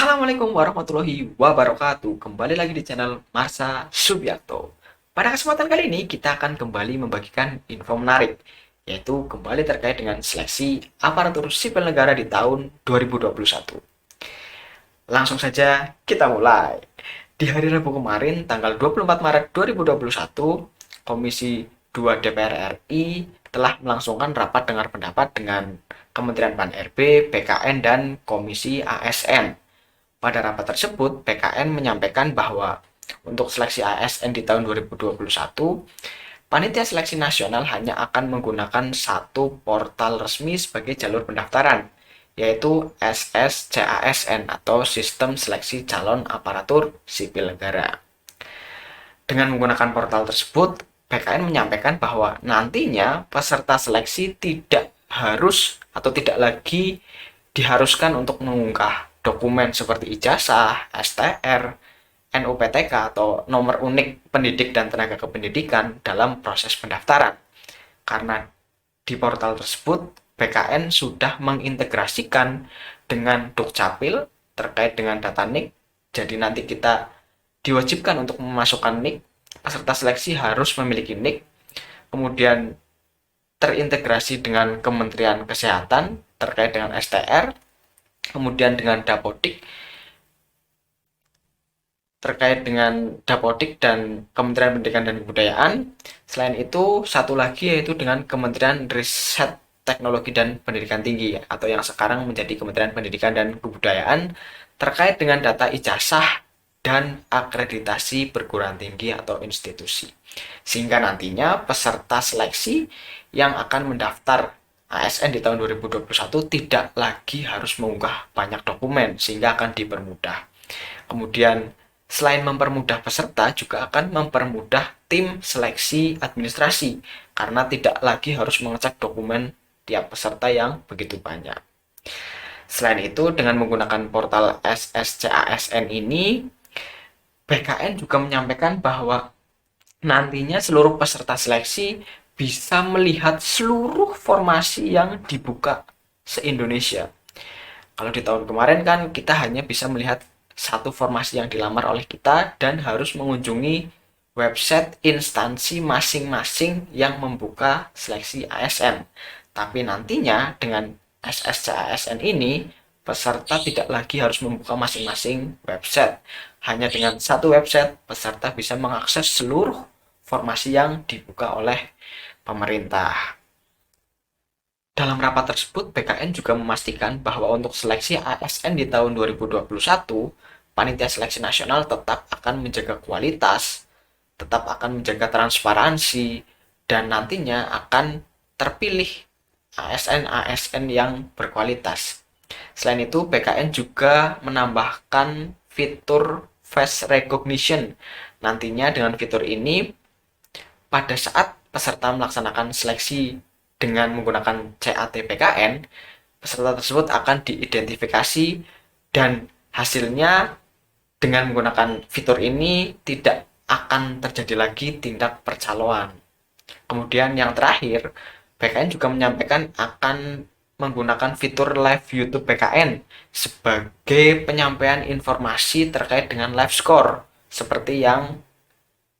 Assalamualaikum warahmatullahi wabarakatuh. Kembali lagi di channel Marsa Subiakto. Pada kesempatan kali ini kita akan kembali membagikan info menarik, yaitu kembali terkait dengan seleksi aparatur sipil negara di tahun 2021. Langsung saja kita mulai. Di hari Rabu kemarin, tanggal 24 Maret 2021, Komisi 2 DPR RI telah melangsungkan rapat dengar pendapat dengan Kementerian Pan-RB, BKN, dan Komisi ASN. Pada rapat tersebut, PKN menyampaikan bahwa untuk seleksi ASN di tahun 2021, Panitia Seleksi Nasional hanya akan menggunakan satu portal resmi sebagai jalur pendaftaran, yaitu SSCASN atau Sistem Seleksi Calon Aparatur Sipil Negara. Dengan menggunakan portal tersebut, PKN menyampaikan bahwa nantinya peserta seleksi tidak harus atau tidak lagi diharuskan untuk mengunggah dokumen seperti ijazah, STR, NUPTK atau nomor unik pendidik dan tenaga kependidikan dalam proses pendaftaran. Karena di portal tersebut BKN sudah mengintegrasikan dengan Dukcapil terkait dengan data NIK. Jadi nanti kita diwajibkan untuk memasukkan NIK. Peserta seleksi harus memiliki NIK. Kemudian terintegrasi dengan Kementerian Kesehatan terkait dengan STR, kemudian dengan Dapodik terkait dengan Dapodik dan Kementerian Pendidikan dan Kebudayaan. Selain itu, satu lagi yaitu dengan Kementerian Riset Teknologi dan Pendidikan Tinggi atau yang sekarang menjadi Kementerian Pendidikan dan Kebudayaan terkait dengan data ijazah dan akreditasi perguruan tinggi atau institusi. Sehingga nantinya peserta seleksi yang akan mendaftar ASN di tahun 2021 tidak lagi harus mengunggah banyak dokumen sehingga akan dipermudah. Kemudian selain mempermudah peserta juga akan mempermudah tim seleksi administrasi karena tidak lagi harus mengecek dokumen tiap peserta yang begitu banyak. Selain itu, dengan menggunakan portal SSCASN ini, BKN juga menyampaikan bahwa nantinya seluruh peserta seleksi bisa melihat seluruh formasi yang dibuka se-Indonesia. Kalau di tahun kemarin kan kita hanya bisa melihat satu formasi yang dilamar oleh kita dan harus mengunjungi website instansi masing-masing yang membuka seleksi ASN. Tapi nantinya dengan SSCASN ini, peserta tidak lagi harus membuka masing-masing website. Hanya dengan satu website, peserta bisa mengakses seluruh formasi yang dibuka oleh pemerintah. Dalam rapat tersebut, BKN juga memastikan bahwa untuk seleksi ASN di tahun 2021, Panitia Seleksi Nasional tetap akan menjaga kualitas, tetap akan menjaga transparansi, dan nantinya akan terpilih ASN-ASN yang berkualitas. Selain itu, BKN juga menambahkan fitur face recognition. Nantinya dengan fitur ini, pada saat peserta melaksanakan seleksi dengan menggunakan CAT PKN, peserta tersebut akan diidentifikasi dan hasilnya dengan menggunakan fitur ini tidak akan terjadi lagi tindak percaloan. Kemudian yang terakhir, PKN juga menyampaikan akan menggunakan fitur live YouTube PKN sebagai penyampaian informasi terkait dengan live score seperti yang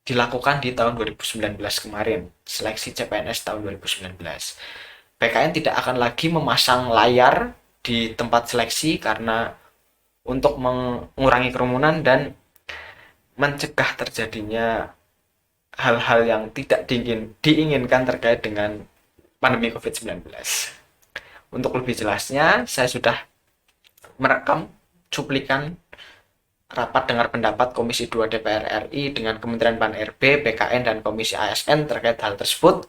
dilakukan di tahun 2019 kemarin, seleksi CPNS tahun 2019. PKN tidak akan lagi memasang layar di tempat seleksi karena untuk mengurangi kerumunan dan mencegah terjadinya hal-hal yang tidak diinginkan terkait dengan pandemi COVID-19. Untuk lebih jelasnya, saya sudah merekam cuplikan rapat dengar pendapat Komisi 2 DPR RI dengan Kementerian Pan-RB, BKN, dan Komisi ASN terkait hal tersebut.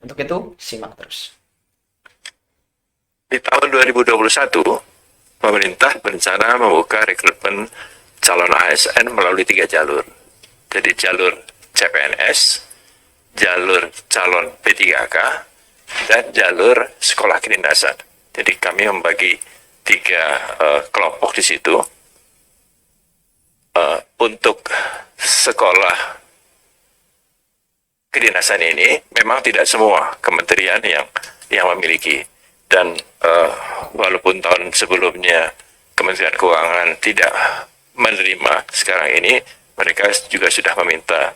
Untuk itu, simak terus. Di tahun 2021, pemerintah berencana membuka rekrutmen calon ASN melalui 3 jalur. Jadi jalur CPNS, jalur calon P3K, dan jalur sekolah kedinasan. Jadi kami membagi 3 kelompok di situ. Untuk sekolah kedinasan ini memang tidak semua kementerian yang memiliki, dan walaupun tahun sebelumnya Kementerian Keuangan tidak menerima sekarang ini, mereka juga sudah meminta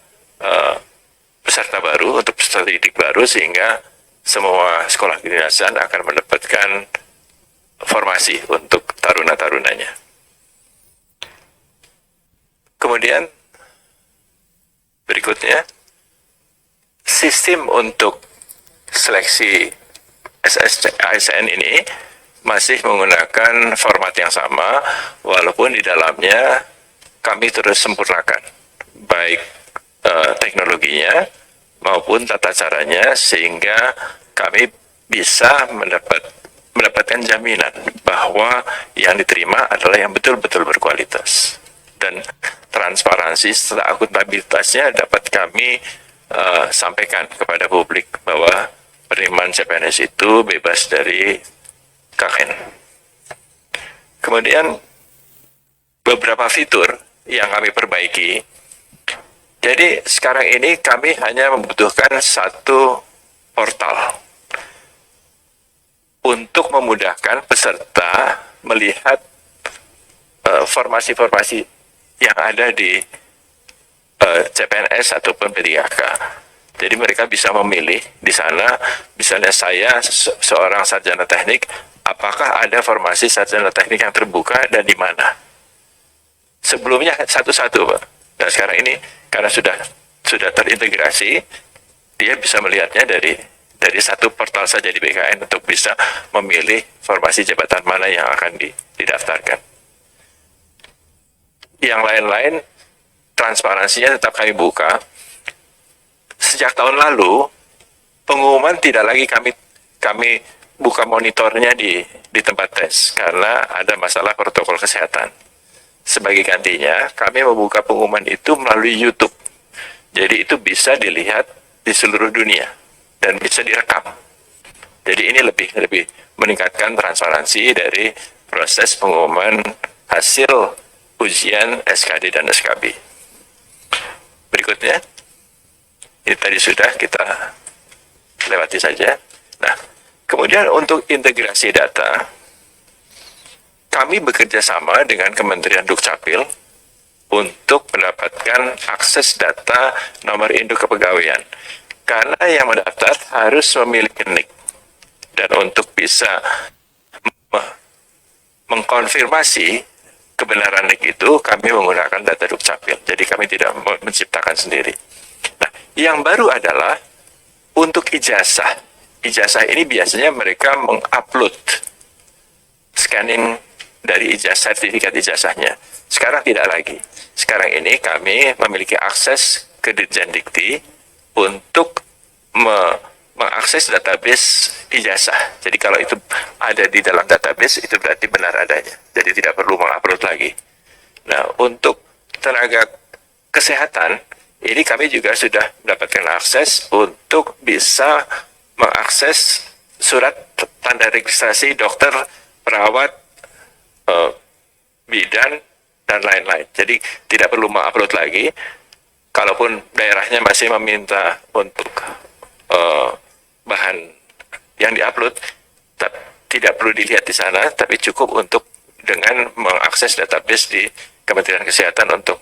peserta baru untuk peserta didik baru, sehingga semua sekolah kedinasan akan mendapatkan formasi untuk taruna-tarunanya. Kemudian berikutnya, sistem untuk seleksi ASN ini masih menggunakan format yang sama, walaupun di dalamnya kami terus sempurnakan, baik teknologinya maupun tata caranya, sehingga kami bisa mendapatkan jaminan bahwa yang diterima adalah yang betul-betul berkualitas. Dan transparansi serta akuntabilitasnya dapat kami sampaikan kepada publik bahwa penerimaan CPNS itu bebas dari KKN. Kemudian beberapa fitur yang kami perbaiki. Jadi sekarang ini kami hanya membutuhkan satu portal untuk memudahkan peserta melihat formasi-formasi yang ada di CPNS ataupun P3K. Jadi mereka bisa memilih di sana, misalnya saya seorang sarjana teknik, apakah ada formasi sarjana teknik yang terbuka dan di mana? Sebelumnya satu-satu, Pak. Dan sekarang ini karena sudah terintegrasi, dia bisa melihatnya dari satu portal saja di BKN untuk bisa memilih formasi jabatan mana yang akan didaftarkan. Yang lain-lain transparansinya tetap kami buka. Sejak tahun lalu pengumuman tidak lagi kami buka monitornya di tempat tes karena ada masalah protokol kesehatan. Sebagai gantinya, kami membuka pengumuman itu melalui YouTube. Jadi itu bisa dilihat di seluruh dunia dan bisa direkam. Jadi ini lebih meningkatkan transparansi dari proses pengumuman hasil ujian SKD dan SKB. Berikutnya, ini tadi sudah kita lewati saja. Nah, kemudian untuk integrasi data, kami bekerja sama dengan Kementerian Dukcapil untuk mendapatkan akses data nomor induk kepegawaian. Karena yang mendaftar harus memiliki NIK. Dan untuk bisa mengkonfirmasi kebenaran NIK itu, kami menggunakan data Dukcapil. Jadi kami tidak menciptakan sendiri. Nah, yang baru adalah untuk ijazah. Ijazah ini biasanya mereka mengupload scanning dari sertifikat ijazahnya. Sekarang tidak lagi. Sekarang ini kami memiliki akses ke Ditjen Dikti untuk mengakses database ijazah. Jadi kalau itu ada di dalam database, itu berarti benar adanya. Jadi tidak perlu mengupload lagi. Nah, untuk tenaga kesehatan, ini kami juga sudah mendapatkan akses untuk bisa mengakses surat tanda registrasi dokter, perawat, bidan, dan lain-lain. Jadi tidak perlu mengupload lagi. Kalaupun daerahnya masih meminta untuk bahan yang diupload, tidak perlu dilihat di sana, tapi cukup untuk dengan mengakses database di Kementerian Kesehatan untuk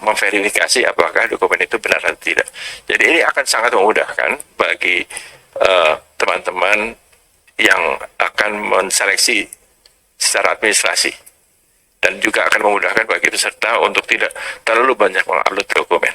memverifikasi apakah dokumen itu benar atau tidak. Jadi ini akan sangat memudahkan bagi teman-teman yang akan menseleksi secara administrasi, dan juga akan memudahkan bagi peserta untuk tidak terlalu banyak mengupload dokumen.